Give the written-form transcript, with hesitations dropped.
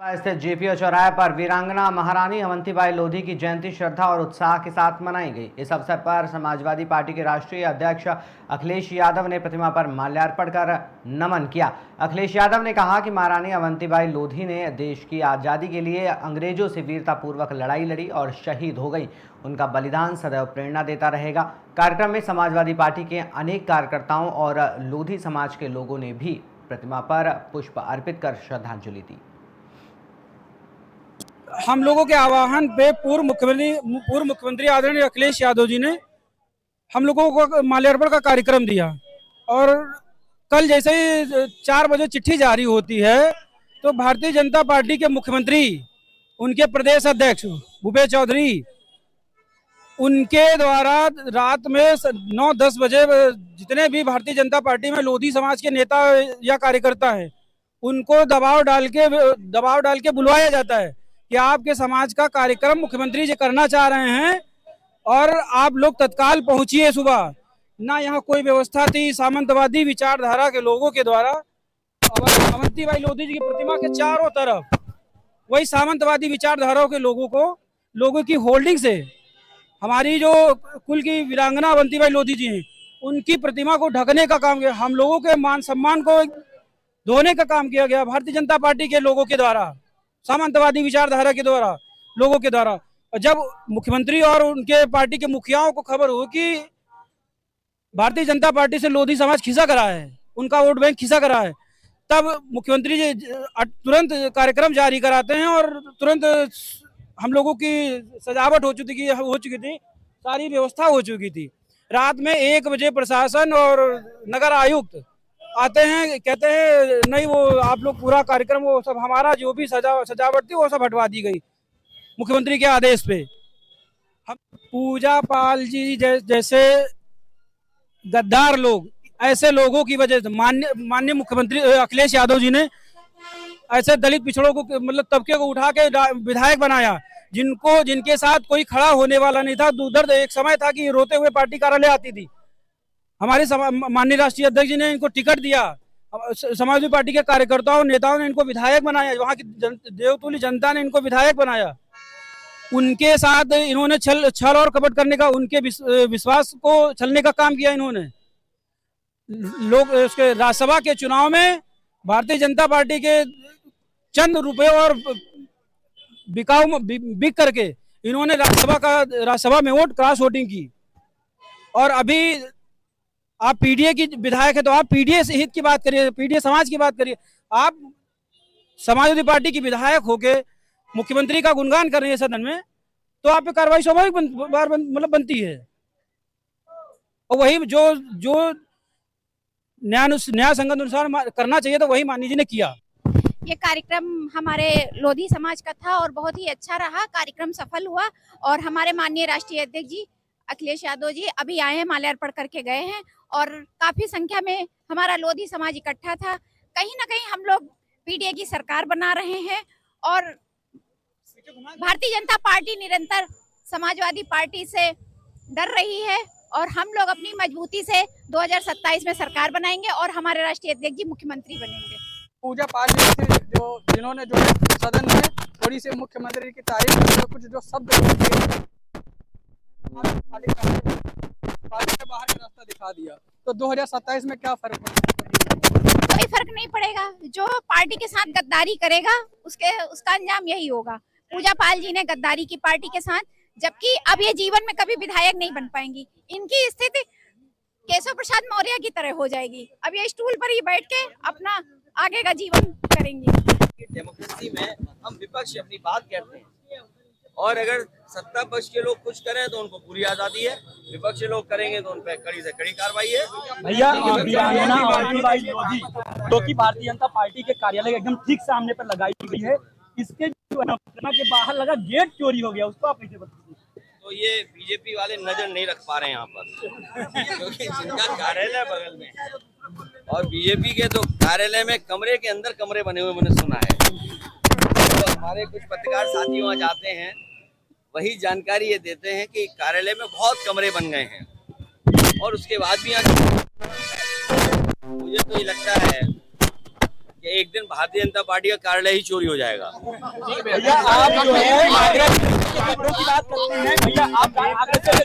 स्थित जेपीओ चौराहे पर वीरांगना महारानी अवंतीबाई लोधी की जयंती श्रद्धा और उत्साह के साथ मनाई गई। इस अवसर पर समाजवादी पार्टी के राष्ट्रीय अध्यक्ष अखिलेश यादव ने प्रतिमा पर माल्यार्पण कर नमन किया। अखिलेश यादव ने कहा कि महारानी अवंतीबाई लोधी ने देश की आज़ादी के लिए अंग्रेजों से वीरतापूर्वक लड़ाई लड़ी और शहीद हो गई। उनका बलिदान सदैव प्रेरणा देता रहेगा। कार्यक्रम में समाजवादी पार्टी के अनेक कार्यकर्ताओं और लोधी समाज के लोगों ने भी प्रतिमा पर पुष्प अर्पित कर श्रद्धांजलि दी। हम लोगों के आह्वान पे पूर्व मुख्यमंत्री आदरणीय अखिलेश यादव जी ने हम लोगों को माल्यार्पण का कार्यक्रम दिया और कल जैसे ही 4 बजे चिट्ठी जारी होती है तो भारतीय जनता पार्टी के मुख्यमंत्री, उनके प्रदेश अध्यक्ष भूपेश चौधरी, उनके द्वारा रात में 9-10 बजे जितने भी भारतीय जनता पार्टी में लोधी समाज के नेता या कार्यकर्ता हैं उनको दबाव डाल के बुलवाया जाता है कि आपके समाज का कार्यक्रम मुख्यमंत्री जी करना चाह रहे हैं और आप लोग तत्काल पहुंचिए। सुबह ना यहाँ कोई व्यवस्था थी। सामंतवादी विचारधारा के लोगों के द्वारा अवंतीबाई लोधी जी की प्रतिमा के चारों तरफ वही सामंतवादी विचारधाराओं के लोगों की होल्डिंग से हमारी जो कुल की वीरांगना अवंतीबाई लोधी जी हैं उनकी प्रतिमा को ढकने का काम किया। हम लोगों के मान सम्मान को धोने का काम किया गया भारतीय जनता पार्टी के लोगों के द्वारा, सामंतवादी विचारधारा के द्वारा, लोगों के द्वारा। और जब मुख्यमंत्री और उनके पार्टी के मुखियाओं को खबर हो कि भारतीय जनता पार्टी से लोधी समाज खिसक रहा है, उनका वोट बैंक खिसक रहा है, तब मुख्यमंत्री जी तुरंत कार्यक्रम जारी कराते हैं और तुरंत हम लोगों की सजावट हो चुकी थी, सारी व्यवस्था हो चुकी थी। रात में 1 बजे प्रशासन और नगर आयुक्त आते हैं, कहते हैं नहीं वो आप लोग पूरा कार्यक्रम वो सब हमारा जो भी सजावट थी वो सब हटवा दी गई मुख्यमंत्री के आदेश पे। हम पूजा पाल जी जैसे गद्दार लोग, ऐसे लोगों की वजह से माननीय मुख्यमंत्री अखिलेश यादव जी ने ऐसे दलित पिछड़ों को मतलब तबके को उठा के विधायक बनाया जिनके साथ कोई खड़ा होने वाला नहीं था। दूरदर्द एक समय था कि रोते हुए पार्टी कार्यालय आती थी। हमारे माननीय राष्ट्रीय अध्यक्ष जी ने इनको टिकट दिया, समाजवादी पार्टी के कार्यकर्ताओं नेताओं ने इनको विधायक बनाया, वहाँ की देवतुल्य जनता ने इनको विधायक बनाया। उनके साथ इन्होंने छल और कपट करने का, उनके विश्वास को छलने का काम किया इन्होंने। लोग उसके राज्यसभा के चुनाव में भारतीय जनता पार्टी के चंद रुपए और बिक करके इन्होंने राज्यसभा में वोट क्रॉस वोटिंग की। और अभी आप पीडीए की विधायक है तो आप पीडीए से हित की बात करिए, पीडीए समाज की बात करिए। आप समाजवादी पार्टी की विधायक होके मुख्यमंत्री का गुणगान कर रहे हैं सदन में, तो आप पे कार्रवाई स्वाभाविक मतलब बनती है। और वही जो न्याय संगत अनुसार करना चाहिए तो वही माननीय जी ने किया। ये कार्यक्रम हमारे लोधी समाज का था और बहुत ही अच्छा रहा, कार्यक्रम सफल हुआ। और हमारे माननीय राष्ट्रीय अध्यक्ष जी अखिलेश यादव जी अभी आए हैं, माल्यार्पण करके गए हैं और काफी संख्या में हमारा लोधी समाज इकट्ठा था। कहीं ना कहीं हम लोग पीडीए की सरकार बना रहे हैं और भारतीय जनता पार्टी निरंतर समाजवादी पार्टी से डर रही है और हम लोग अपनी मजबूती से 2027 में सरकार बनाएंगे और हमारे राष्ट्रीय अध्यक्ष जी मुख्यमंत्री बनेंगे। पूजा पाल जी जिन्होंने जो है सदन में थोड़ी सी मुख्यमंत्री की तारीफ में कुछ जो शब्द पार्टी के बाहर का रास्ता दिखा दिया, तो 2027 में क्या फर्क पड़ेगा? कोई फर्क नहीं पड़ेगा। जो पार्टी के साथ गद्दारी करेगा उसका अंजाम यही होगा। पूजा पाल जी ने गद्दारी की पार्टी के साथ, जबकि अब ये जीवन में कभी विधायक नहीं बन पाएंगी। इनकी स्थिति केशव प्रसाद मौर्य की तरह हो जाएगी। अब ये स्टूल पर ही बैठ के अपना आगे का जीवन करेंगी। डेमोक्रेसी में हम विपक्ष अपनी बात कहते हैं और अगर सत्ता पक्ष के लोग कुछ करें तो उनको पूरी आजादी है, विपक्ष के लोग करेंगे तो उन पर कड़ी से कड़ी कार्रवाई है। भैया वीरांगना अवंतीबाई लोधी जो कि भारतीय जनता पार्टी के कार्यालय के एकदम ठीक सामने पर लगाई गई है, इसके प्रतिमा के बाहर लगा गेट चोरी हो गया, उसको आप कैसे बताइए? तो ये बीजेपी वाले नजर नहीं रख पा रहे हैं यहाँ पर क्योंकि जिनका कार्यालय बगल में है और बीजेपी के तो कार्यालय में कमरे के अंदर कमरे बने हुए मैंने सुना है। तो हमारे कुछ पत्रकार साथी वहाँ जाते हैं, वही जानकारी ये देते हैं कि कार्यालय में बहुत कमरे बन गए हैं और उसके बाद भी यहाँ मुझे तो ये लगता है कि एक दिन भारतीय जनता पार्टी का कार्यालय ही चोरी हो जाएगा। भैया आप जो है आगरा की बात करते हैं, भैया आप आगरा से